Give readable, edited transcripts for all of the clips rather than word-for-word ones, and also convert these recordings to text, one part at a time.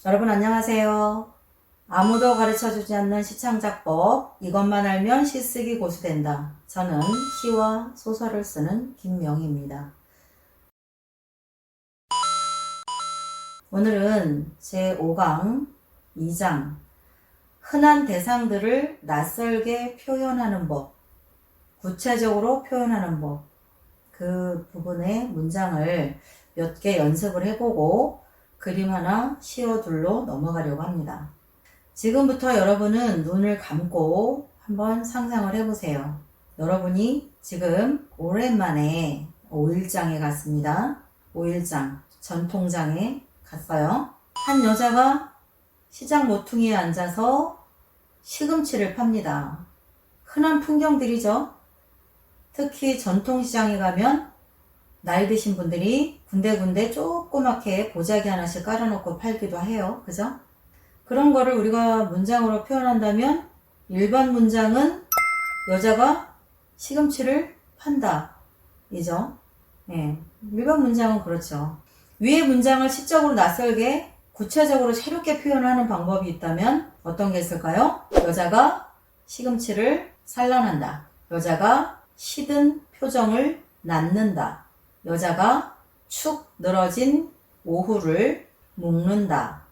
여러분 안녕하세요. 아무도 가르쳐주지 않는 시창작법, 이것만 알면 시쓰기 고수된다. 저는 시와 소설을 쓰는 김명희입니다. 오늘은 제5강 2장 흔한 대상들을 낯설게 표현하는 법, 구체적으로 표현하는 법, 그 부분의 문장을 몇 개 연습을 해보고 그림 하나 씌워둘로 넘어가려고 합니다. 지금부터 여러분은 눈을 감고 한번 상상을 해보세요. 여러분이 지금 오랜만에 5일장에 갔습니다. 5일장, 전통장에 갔어요. 한 여자가 시장 모퉁이에 앉아서 시금치를 팝니다. 흔한 풍경들이죠. 특히 전통시장에 가면 나이 드신 분들이 군데군데 조그맣게 보자기 하나씩 깔아놓고 팔기도 해요. 그죠? 그런 거를 우리가 문장으로 표현한다면 일반 문장은 여자가 시금치를 판다. 이죠? 예. 일반 문장은 그렇죠. 위의 문장을 시적으로 낯설게 구체적으로 새롭게 표현하는 방법이 있다면 어떤 게 있을까요? 여자가 시금치를 산란한다. 여자가 시든 표정을 낳는다. 여자가 축 늘어진 오후를 묵는다.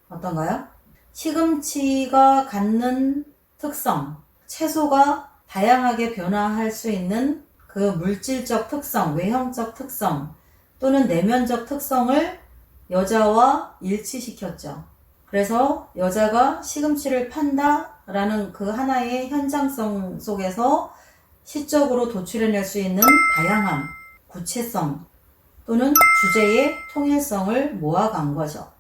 어떤가요? 시금치가 갖는 특성, 채소가 다양하게 변화할 수 있는 그 물질적 특성, 외형적 특성 또는 내면적 특성을 여자와 일치시켰죠. 그래서 여자가 시금치를 판다라는 그 하나의 현장성 속에서 시적으로 도출해낼 수 있는 다양함, 구체성 또는 주제의 통일성을 모아간 거죠.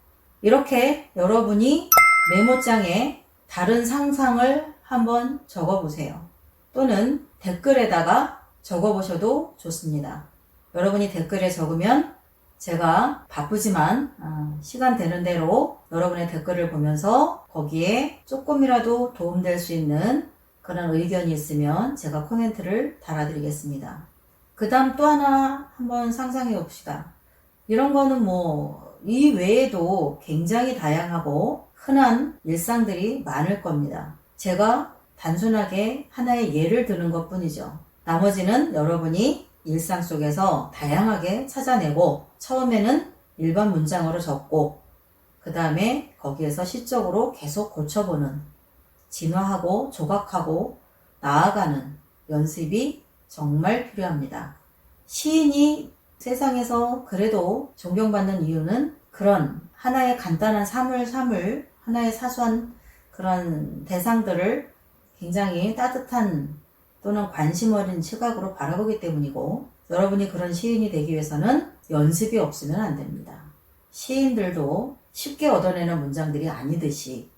이렇게 여러분이 메모장에 다른 상상을 한번 적어보세요. 또는 댓글에다가 적어보셔도 좋습니다. 여러분이 댓글에 적으면 제가 바쁘지만 시간 되는 대로 여러분의 댓글을 보면서 거기에 조금이라도 도움될 수 있는 그런 의견이 있으면 제가 코멘트를 달아드리겠습니다. 그 다음 또 하나 한번 상상해 봅시다. 이런 거는 이 외에도 굉장히 다양하고 흔한 일상들이 많을 겁니다. 제가 단순하게 하나의 예를 드는 것 뿐이죠. 나머지는 여러분이 일상 속에서 다양하게 찾아내고 처음에는 일반 문장으로 적고 그 다음에 거기에서 시적으로 계속 고쳐보는 진화하고 조각하고 나아가는 연습이 정말 필요합니다. 시인이 세상에서 그래도 존경받는 이유는 그런 하나의 간단한 사물, 하나의 사소한 그런 대상들을 굉장히 따뜻한 또는 관심 어린 시각으로 바라보기 때문이고 여러분이 그런 시인이 되기 위해서는 연습이 없으면 안 됩니다. 시인들도 쉽게 얻어내는 문장들이 아니듯이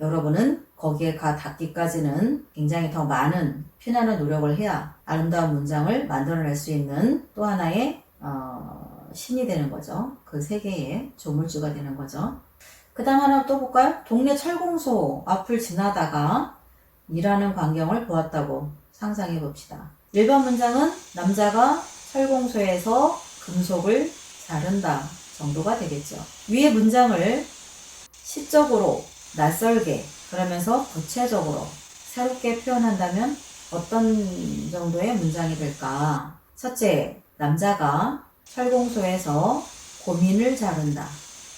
여러분은 거기에 닿기까지는 굉장히 더 많은 피나는 노력을 해야 아름다운 문장을 만들어낼 수 있는 또 하나의 신이 되는 거죠. 그 세계의 조물주가 되는 거죠. 그 다음 하나 또 볼까요? 동네 철공소 앞을 지나다가 일하는 광경을 보았다고 상상해 봅시다. 일반 문장은 남자가 철공소에서 금속을 자른다 정도가 되겠죠. 위의 문장을 시적으로 낯설게 그러면서 구체적으로 새롭게 표현한다면 어떤 정도의 문장이 될까? 첫째, 남자가 철공소에서 고민을 자른다.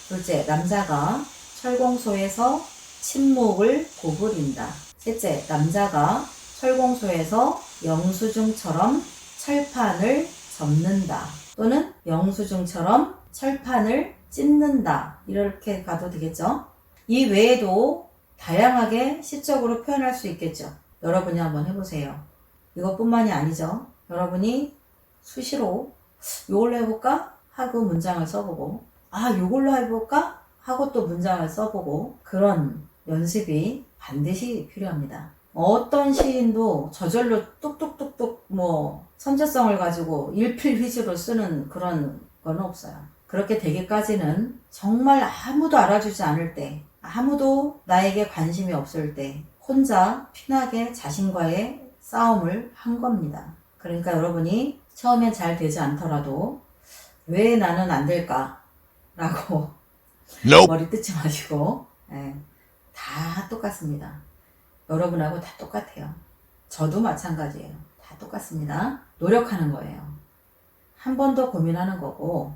둘째, 남자가 철공소에서 침묵을 고부린다. 셋째, 남자가 철공소에서 영수증처럼 철판을 접는다. 또는 영수증처럼 철판을 찢는다. 이렇게 가도 되겠죠? 이 외에도 다양하게 시적으로 표현할 수 있겠죠. 여러분이 한번 해보세요. 이것뿐만이 아니죠. 여러분이 수시로 이걸로 해볼까? 하고 문장을 써보고 이걸로 해볼까? 하고 또 문장을 써보고 그런 연습이 반드시 필요합니다. 어떤 시인도 저절로 뚝뚝뚝뚝 선재성을 가지고 일필휘지로 쓰는 그런 건 없어요. 그렇게 되기까지는 정말 아무도 알아주지 않을 때 아무도 나에게 관심이 없을 때 혼자 피나게 자신과의 싸움을 한 겁니다. 그러니까 여러분이 처음엔 잘 되지 않더라도 왜 나는 안 될까? 라고 Nope. 머리 뜯지 마시고. 예, 다 똑같습니다. 여러분하고 다 똑같아요. 저도 마찬가지예요. 다 똑같습니다. 노력하는 거예요. 한 번 더 고민하는 거고,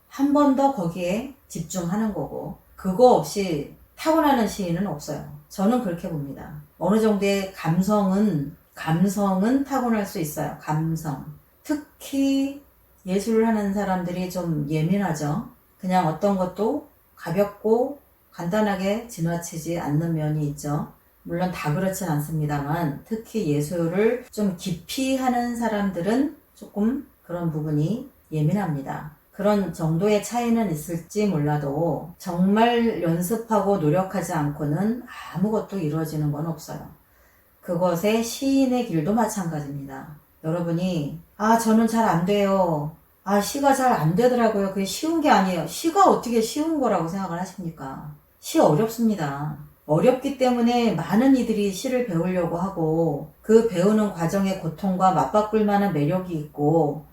한 번 더 거기에 집중하는 거고, 그거 없이 타고나는 시인은 없어요. 저는 그렇게 봅니다. 어느 정도의 감성은 타고날 수 있어요. 감성. 특히 예술을 하는 사람들이 좀 예민하죠. 그냥 어떤 것도 가볍고 간단하게 지나치지 않는 면이 있죠. 물론 다 그렇진 않습니다만, 특히 예술을 좀 깊이 하는 사람들은 조금 그런 부분이 예민합니다. 그런 정도의 차이는 있을지 몰라도 정말 연습하고 노력하지 않고는 아무것도 이루어지는 건 없어요. 그것의 시인의 길도 마찬가지입니다. 여러분이 저는 잘 안 돼요. 시가 잘 안 되더라고요. 그게 쉬운 게 아니에요. 시가 어떻게 쉬운 거라고 생각을 하십니까? 시 어렵습니다. 어렵기 때문에 많은 이들이 시를 배우려고 하고, 그 배우는 과정의 고통과 맞바꿀 만한 매력이 있고,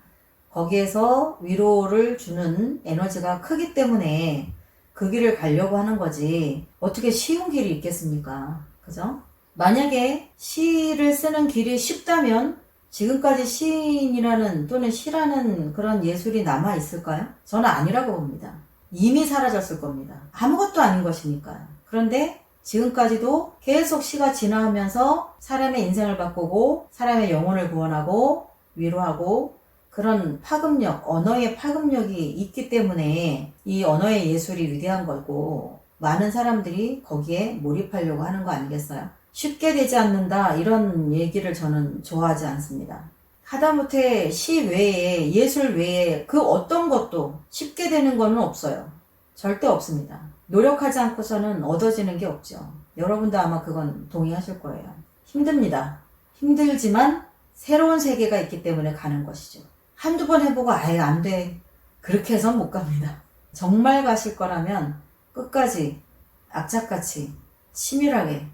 거기에서 위로를 주는 에너지가 크기 때문에 그 길을 가려고 하는 거지, 어떻게 쉬운 길이 있겠습니까? 그죠? 만약에 시를 쓰는 길이 쉽다면 지금까지 시인이라는 또는 시라는 그런 예술이 남아 있을까요? 저는 아니라고 봅니다. 이미 사라졌을 겁니다. 아무것도 아닌 것이니까요. 그런데 지금까지도 계속 시가 진화하면서 사람의 인생을 바꾸고 사람의 영혼을 구원하고 위로하고, 그런 파급력, 언어의 파급력이 있기 때문에 이 언어의 예술이 위대한 거고, 많은 사람들이 거기에 몰입하려고 하는 거 아니겠어요? 쉽게 되지 않는다, 이런 얘기를 저는 좋아하지 않습니다. 하다못해 시 외에, 예술 외에 그 어떤 것도 쉽게 되는 거는 없어요. 절대 없습니다. 노력하지 않고서는 얻어지는 게 없죠. 여러분도 아마 그건 동의하실 거예요. 힘듭니다. 힘들지만 새로운 세계가 있기 때문에 가는 것이죠. 한두 번 해보고 아예 안 돼, 그렇게 해선 못 갑니다. 정말 가실 거라면 끝까지 악착같이 치밀하게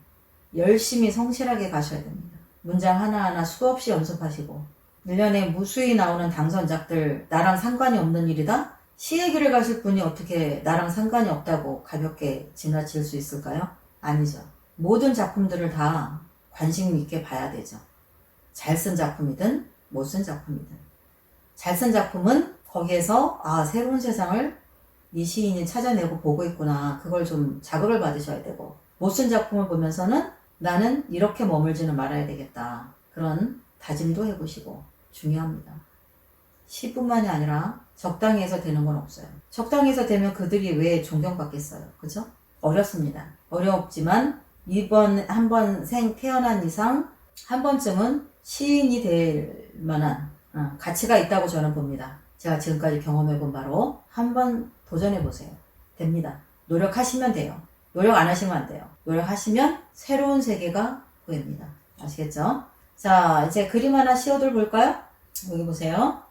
열심히 성실하게 가셔야 됩니다. 문장 하나하나 수없이 연습하시고, 1년에 무수히 나오는 당선작들 나랑 상관이 없는 일이다? 시의 길을 가실 분이 어떻게 나랑 상관이 없다고 가볍게 지나칠 수 있을까요? 아니죠. 모든 작품들을 다 관심 있게 봐야 되죠. 잘 쓴 작품이든 못 쓴 작품이든. 잘 쓴 작품은 거기에서 새로운 세상을 이 시인이 찾아내고 보고 있구나, 그걸 좀 자극을 받으셔야 되고, 못 쓴 작품을 보면서는 나는 이렇게 머물지는 말아야 되겠다, 그런 다짐도 해보시고. 중요합니다. 시뿐만이 아니라 적당히 해서 되는 건 없어요. 적당히 해서 되면 그들이 왜 존경받겠어요? 그죠? 어렵습니다. 어렵지만 한 번 태어난 이상 한 번쯤은 시인이 될 만한 가치가 있다고 저는 봅니다. 제가 지금까지 경험해본 바로. 한번 도전해보세요. 됩니다. 노력하시면 돼요. 노력 안 하시면 안 돼요. 노력하시면 새로운 세계가 보입니다. 아시겠죠? 자, 이제 그림 하나 씌워둘 볼까요? 여기 보세요.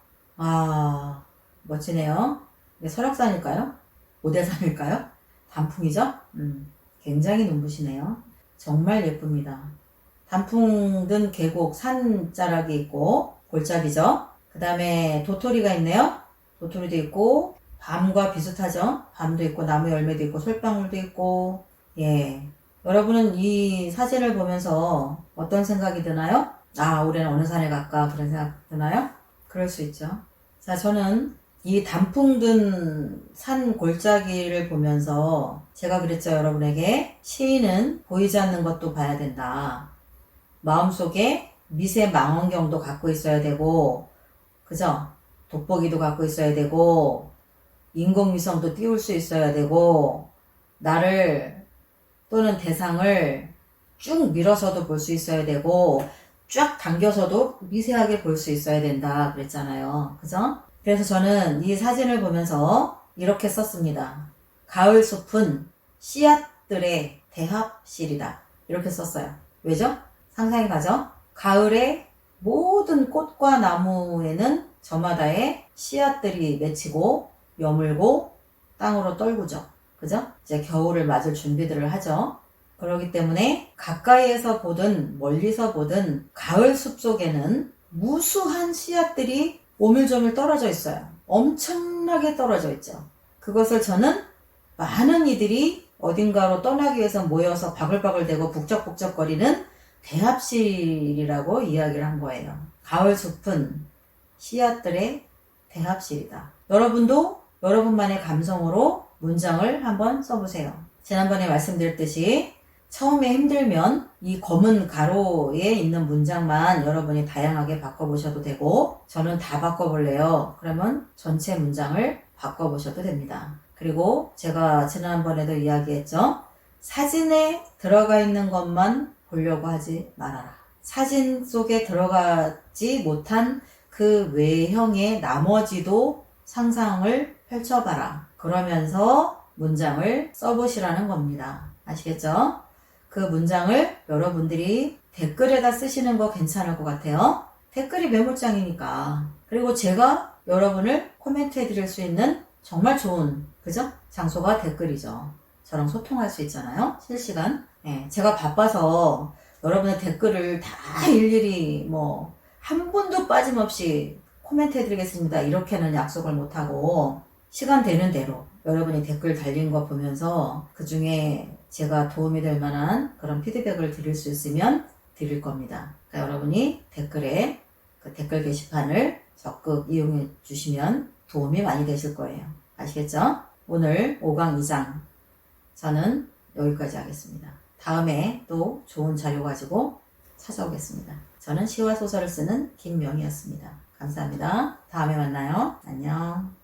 멋지네요. 이게 설악산일까요? 오대산일까요? 단풍이죠? 굉장히 눈부시네요. 정말 예쁩니다. 단풍 든 계곡, 산자락이 있고 골짜기죠. 그 다음에 도토리가 있네요. 도토리도 있고, 밤과 비슷하죠. 밤도 있고 나무 열매도 있고 솔방울도 있고. 예, 여러분은 이 사진을 보면서 어떤 생각이 드나요? 올해는 어느 산에 갈까, 그런 생각 드나요? 그럴 수 있죠. 자, 저는 이 단풍 든 산 골짜기를 보면서 제가 그랬죠, 여러분에게. 시인은 보이지 않는 것도 봐야 된다. 마음속에 미세 망원경도 갖고 있어야 되고, 그죠? 돋보기도 갖고 있어야 되고, 인공위성도 띄울 수 있어야 되고, 나를 또는 대상을 쭉 밀어서도 볼 수 있어야 되고, 쫙 당겨서도 미세하게 볼 수 있어야 된다 그랬잖아요. 그죠? 그래서 저는 이 사진을 보면서 이렇게 썼습니다. 가을 숲은 씨앗들의 대합실이다, 이렇게 썼어요. 왜죠? 상상이 가죠? 가을에 모든 꽃과 나무에는 저마다의 씨앗들이 맺히고 여물고 땅으로 떨구죠. 그죠? 이제 겨울을 맞을 준비들을 하죠. 그렇기 때문에 가까이에서 보든 멀리서 보든 가을 숲 속에는 무수한 씨앗들이 오밀조밀 떨어져 있어요. 엄청나게 떨어져 있죠. 그것을 저는 많은 이들이 어딘가로 떠나기 위해서 모여서 바글바글대고 북적북적거리는 대합실이라고 이야기를 한 거예요. 가을 숲은 씨앗들의 대합실이다. 여러분도 여러분만의 감성으로 문장을 한번 써보세요. 지난번에 말씀드렸듯이 처음에 힘들면 이 검은 가로에 있는 문장만 여러분이 다양하게 바꿔보셔도 되고, 저는 다 바꿔볼래요. 그러면 전체 문장을 바꿔보셔도 됩니다. 그리고 제가 지난번에도 이야기했죠. 사진에 들어가 있는 것만 보려고 하지 말아라. 사진 속에 들어가지 못한 그 외형의 나머지도 상상을 펼쳐봐라. 그러면서 문장을 써보시라는 겁니다. 아시겠죠? 그 문장을 여러분들이 댓글에다 쓰시는 거 괜찮을 것 같아요. 댓글이 메모장이니까. 그리고 제가 여러분을 코멘트 해드릴 수 있는 정말 좋은, 그죠? 장소가 댓글이죠. 저랑 소통할 수 있잖아요. 실시간. 네, 제가 바빠서 여러분의 댓글을 다 일일이 한 분도 빠짐없이 코멘트 해드리겠습니다. 이렇게는 약속을 못하고, 시간 되는 대로 여러분이 댓글 달린 거 보면서 그 중에 제가 도움이 될 만한 그런 피드백을 드릴 수 있으면 드릴 겁니다. 그러니까 여러분이 댓글에 그 댓글 게시판을 적극 이용해 주시면 도움이 많이 되실 거예요. 아시겠죠? 오늘 5강 2장 저는 여기까지 하겠습니다. 다음에 또 좋은 자료 가지고 찾아오겠습니다. 저는 시와 소설을 쓰는 김명희였습니다. 감사합니다. 다음에 만나요. 안녕.